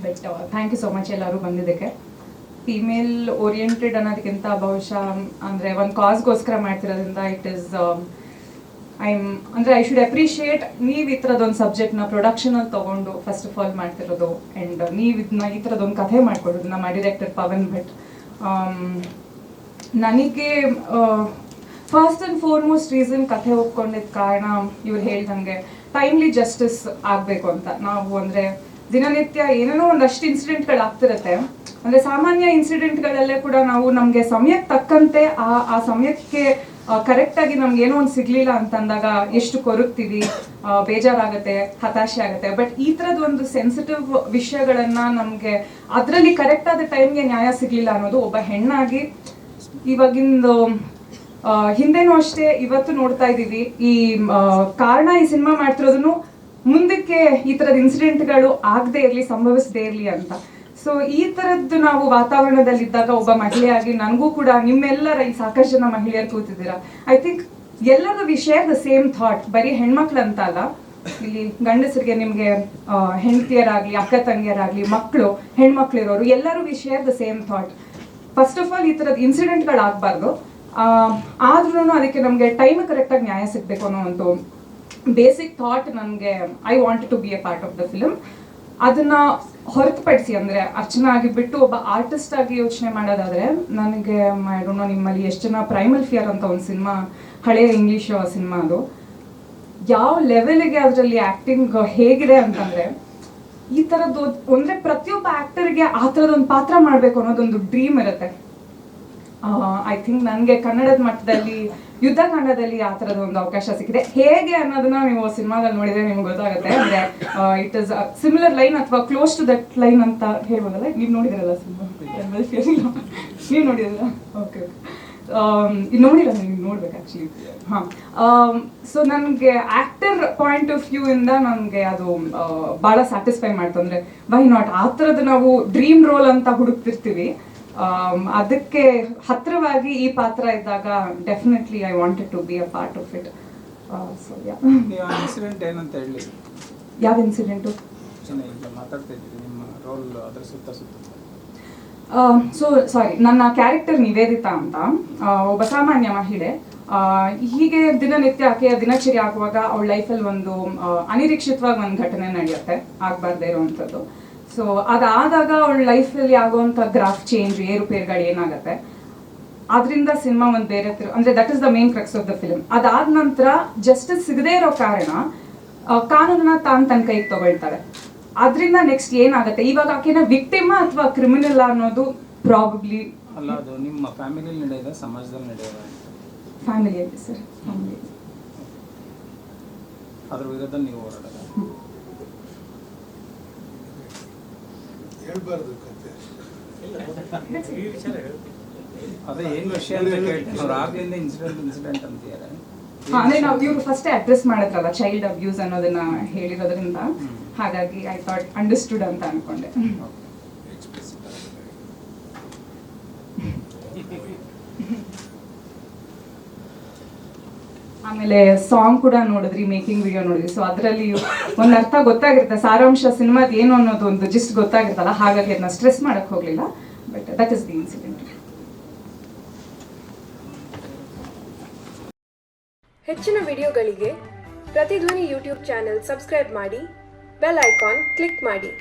But thank you so much ಎಲ್ಲರೂ ಬಂದಿದ್ದಕ್ಕೆ. Female oriented ಅನ್ನೋದಕ್ಕಿಂತ ಬಹುಶಃ ಅಂದರೆ ಒಂದು ಕಾಸ್ಗೋಸ್ಕರ ಮಾಡ್ತಿರೋದ್ರಿಂದ ಇಟ್ ಈಸ್ ಅಂದರೆ ಐ ಶುಡ್ ಅಪ್ರಿಷಿಯೇಟ್ ನೀವು ಈ ಥರದೊಂದು ಸಬ್ಜೆಕ್ಟ್ನ ಪ್ರೊಡಕ್ಷನಲ್ಲಿ ತೊಗೊಂಡು ಫಸ್ಟ್ ಆಫ್ ಆಲ್ ಮಾಡ್ತಿರೋದು. ಆ್ಯಂಡ್ ನೀವು ಇದನ್ನ ಈ ಥರದೊಂದು ಕಥೆ ಮಾಡ್ಕೊಡೋದು. ನಮ್ಮ ಡೈರೆಕ್ಟರ್ ಪವನ್ ಭಟ್ ನನಗೆ ಫಸ್ಟ್ ಆ್ಯಂಡ್ ಫಾರ್ಮೋಸ್ಟ್ ರೀಸನ್ ಕಥೆ ಒಪ್ಕೊಂಡಿದ್ದ ಕಾರಣ ಇವ್ರು ಹೇಳ್ದಂಗೆ ಟೈಮ್ಲಿ ಜಸ್ಟಿಸ್ ಆಗಬೇಕು ಅಂತ. ನಾವು ಅಂದರೆ ದಿನನಿತ್ಯ ಏನೇನೋ ಒಂದಷ್ಟು ಇನ್ಸಿಡೆಂಟ್ಗಳು ಆಗ್ತಿರತ್ತೆ. ಅಂದರೆ ಸಾಮಾನ್ಯ ಇನ್ಸಿಡೆಂಟ್ಗಳಲ್ಲೇ ಕೂಡ ನಾವು ನಮಗೆ ಸಮಯಕ್ಕೆ ತಕ್ಕಂತೆ ಆ ಸಮಯಕ್ಕೆ ಕರೆಕ್ಟಾಗಿ ನಮ್ಗೆ ಏನೋ ಒಂದು ಸಿಗ್ಲಿಲ್ಲ ಅಂತಂದಾಗ ಎಷ್ಟು ಕೊರಗ್ತೀವಿ, ಬೇಜಾರಾಗುತ್ತೆ, ಹತಾಶೆ ಆಗುತ್ತೆ. ಬಟ್ ಈ ಥರದ್ದು ಒಂದು ಸೆನ್ಸಿಟಿವ್ ವಿಷಯಗಳನ್ನ ನಮಗೆ ಅದರಲ್ಲಿ ಕರೆಕ್ಟಾದ ಟೈಮ್ಗೆ ನ್ಯಾಯ ಸಿಗ್ಲಿಲ್ಲ ಅನ್ನೋದು ಒಬ್ಬ ಹೆಣ್ಣಾಗಿ ಇವಾಗಿಂದು ಹಿಂದೆನೂ ಅಷ್ಟೇ ಇವತ್ತು ನೋಡ್ತಾ ಇದ್ದೀವಿ. ಈ ಕಾರಣ ಈ ಸಿನಿಮಾ ಮಾಡ್ತಿರೋದನ್ನು ಮುಂದಕ್ಕೆ ಈ ಥರದ ಇನ್ಸಿಡೆಂಟ್ಗಳು ಆಗದೆ ಇರಲಿ, ಸಂಭವಿಸದೇ ಇರಲಿ ಅಂತ. ಸೊ ಈ ಥರದ್ದು ನಾವು ವಾತಾವರಣದಲ್ಲಿದ್ದಾಗ ಒಬ್ಬ ಮಹಿಳೆಯಾಗಿ ನನಗೂ ಕೂಡ ನಿಮ್ಮೆಲ್ಲರ ಈ ಸಾಕಷ್ಟು ಜನ ಮಹಿಳೆಯರು ಕೂತಿದ್ದೀರಾ, ಐ ಥಿಂಕ್ ಎಲ್ಲರೂ V share the same thought. ಬರೀ ಹೆಣ್ಮಕ್ಳು ಅಂತ ಅಲ್ಲ, ಇಲ್ಲಿ ಗಂಡಸರಿಗೆ ನಿಮಗೆ ಹೆಂಡತಿಯರಾಗಲಿ, ಅಕ್ಕ ತಂಗಿಯರಾಗಲಿ, ಮಕ್ಕಳು, ಹೆಣ್ಮಕ್ಳಿರೋರು ಎಲ್ಲರೂ V share the same thought. First of all ಈ ಥರದ ಇನ್ಸಿಡೆಂಟ್ಗಳು ಆಗಬಾರ್ದು, ಆದ್ರೂ ಅದಕ್ಕೆ ನಮಗೆ ಟೈಮ್ ಕರೆಕ್ಟಾಗಿ ನ್ಯಾಯ ಸಿಗಬೇಕು ಅನ್ನೋ ಒಂದು ಬೇಸಿಕ್ ಥಾಟ್ ನನಗೆ I want to be a part of the film. ಅದನ್ನ ಹೊರತುಪಡಿಸಿ ಅಂದರೆ ಅರ್ಚನಾ ಆಗಿಬಿಟ್ಟು ಒಬ್ಬ ಆರ್ಟಿಸ್ಟ್ ಆಗಿ ಯೋಚನೆ ಮಾಡೋದಾದರೆ ನನಗೆ ಮಾಡೋಣ ನಿಮ್ಮಲ್ಲಿ ಎಷ್ಟು ಜನ ಪ್ರೈಮಲ್ ಫಿಯರ್ ಅಂತ ಒಂದು ಸಿನಿಮಾ, ಹಳೆಯ ಇಂಗ್ಲೀಷ್ ಸಿನಿಮಾ, ಅದು ಯಾವ ಲೆವೆಲ್ಗೆ ಅದರಲ್ಲಿ ಆ್ಯಕ್ಟಿಂಗ್ ಹೇಗಿದೆ ಅಂತಂದರೆ ಈ ಥರದ್ದು ಅಂದರೆ ಪ್ರತಿಯೊಬ್ಬ ಆ್ಯಕ್ಟರ್ಗೆ ಆ ಥರದೊಂದು ಪಾತ್ರ ಮಾಡಬೇಕು ಅನ್ನೋದೊಂದು ಡ್ರೀಮ್ ಇರುತ್ತೆ. ಐ ಥಿಂಕ್ ನನಗೆ ಕನ್ನಡದ ಮಟ್ಟದಲ್ಲಿ ಯುದ್ಧಕಾಂಡದಲ್ಲಿ ಆ ಥರದ ಒಂದು ಅವಕಾಶ ಸಿಕ್ಕಿದೆ. ಹೇಗೆ ಅನ್ನೋದನ್ನ ನೀವು ಸಿನಿಮಾದಲ್ಲಿ ನೋಡಿದ್ರೆ ನಿಮ್ಗೆ ಗೊತ್ತಾಗುತ್ತೆ. ಅಂದರೆ ಇಟ್ ಇಸ್ ಸಿಮಿಲರ್ ಲೈನ್ ಅಥವಾ ಕ್ಲೋಸ್ ಟು ದಟ್ ಲೈನ್ ಅಂತ ಹೇಳ್ಬೋದಲ್ಲ. ನೀವು ನೋಡಿದಿರಲ್ಲ ಸಿನಿಮಾ? ನೀವು ನೋಡಿದಿರ? ಓಕೆ, ಇದು ನೋಡಿಲ್ಲ, ನೀವು ನೋಡ್ಬೇಕು ಆ್ಯಕ್ಚುಲಿ. ಹಾಂ, ಸೊ ನನಗೆ ಆ್ಯಕ್ಟರ್ ಪಾಯಿಂಟ್ ಆಫ್ ವ್ಯೂ ಇಂದ ನನಗೆ ಅದು ಭಾಳ ಸ್ಯಾಟಿಸ್ಫೈ ಮಾಡ್ತು. ಅಂದರೆ ವೈ ನಾಟ್ ಆ ಥರದ್ದು ನಾವು ಡ್ರೀಮ್ ರೋಲ್ ಅಂತ ಹುಡುಕ್ತಿರ್ತೀವಿ, ಅದಕ್ಕೆ ಹತ್ತಿರವಾಗಿ ಈ ಪಾತ್ರ ಇದ್ದಾಗ definitely I wanted to be a part of it. So incident ಏನಂತ ಹೇಳಿ, ಯಾವ ಇನ್ಸಿಡೆಂಟು? ಸೊ ಸಾರಿ, ನನ್ನ ಕ್ಯಾರೆಕ್ಟರ್ ನಿವೇದಿತಾ ಅಂತ ಒಬ್ಬ ಸಾಮಾನ್ಯ ಮಹಿಳೆ. ಹೀಗೆ ದಿನನಿತ್ಯ ಆಕೆಯ ದಿನಚರಿ ಆಗುವಾಗ ಅವಳ ಲೈಫಲ್ಲಿ ಒಂದು ಅನಿರೀಕ್ಷಿತವಾಗಿ ಒಂದು ಘಟನೆ ನಡೆಯುತ್ತೆ, ಆಗಬಾರ್ದೇ ಇರೋವಂಥದ್ದು. ಸೊ ಅದಾದಾಗ ಅವಳ ಲೈಫಲ್ಲಿ ಆಗುವಂಥ ಗ್ರಾಫ್ ಚೇಂಜ್, ಏರುಪೇರುಗಳು ಏನಾಗುತ್ತೆ, ಅದರಿಂದ ಸಿನಿಮಾ ಒಂದು ಬೇರೆ ಅಂದರೆ that is the main crux of the film. ಅದಾದ ನಂತರ ಜಸ್ಟಿಸ್ ಸಿಗದೇ ಇರೋ ಕಾರಣ ಕಾನೂನನ್ನ ತನ್ನ ಕೈಗೆ ತಗೊಳ್ತಾರೆ. ಅದರಿಂದ ನೆಕ್ಸ್ಟ್ ಏನಾಗುತ್ತೆ, ಇವಾಗ ಆಕೆನ ವಿಕ್ಟಿಮ್ ಅಥವಾ ಕ್ರಿಮಿನಲ್ ಅನ್ನೋದು ಪ್ರಾಬಬ್ಲಿ ಅಲ್ಲ, ಅದು ನಿಮ್ಮ ಫ್ಯಾಮಿಲಿಯಲ್ಲಿ ನಡೆಯೋದ, ಸಮಾಜದಲ್ಲಿ ನಡೆಯೋದ? ಫ್ಯಾಮಿಲಿಯಲ್ಲಿ ಸರ್, ಫ್ಯಾಮಿಲಿ. ಅದ್ರ ವಿರುದ್ಧ ನೀವು ಹೋರಾಡೋದ? ಅದೇ ಏನು ವಿಷಯ ಅಂತ ಕೇಳ್ತೀನಿ. ಅವ್ರು ಆಗ್ಲಿಂದ ಇನ್ಸಿಡೆಂಟ್ ಅಂತೀಯಾರೆ. ಅಂದ್ರೆ ನಾವು ಇವರು ಫಸ್ಟ್ ಅಡ್ರೆಸ್ ಮಾಡಿದ್ರಲ್ಲ ಚೈಲ್ಡ್ ಅಬ್ಯೂಸ್ ಅನ್ನೋದನ್ನ ಹೇಳಿರೋದ್ರಿಂದ, ಹಾಗಾಗಿ ಐ ಥಾಟ್ ಅಂಡರ್ಸ್ಟುಡ್ ಅಂತ ಅನ್ಕೊಂಡೆ. ಆಮೇಲೆ ಸಾಂಗ್ ಕೂಡ ನೋಡಿದ್ರಿ, ಮೇಕಿಂಗ್ ವಿಡಿಯೋ ನೋಡಿದ್ರಿ. ಸೊ ಅದರಲ್ಲಿ ಒಂದು ಅರ್ಥ ಗೊತ್ತಾಗಿರುತ್ತೆ, ಸಾರಾಂಶ ಸಿನಿಮಾದ ಏನು ಅನ್ನೋದು ಒಂದು ಜಿಸ್ಟ್ ಗೊತ್ತಾಗಿರ್ತಲ್ಲ, ಹಾಗಾಗಿ ಅದನ್ನ ಸ್ಟ್ರೆಸ್ ಮಾಡಕ್ ಹೋಗ್ಲಿಲ್ಲ. But that is the incident. ಹೆಚ್ಚಿನ ವಿಡಿಯೋಗಳಿಗೆ ಪ್ರತಿಧ್ವನಿ ಯೂಟ್ಯೂಬ್ ಚಾನೆಲ್ ಸಬ್ಸ್ಕ್ರೈಬ್ ಮಾಡಿ, ಬೆಲ್ ಐಕಾನ್ ಕ್ಲಿಕ್ ಮಾಡಿ.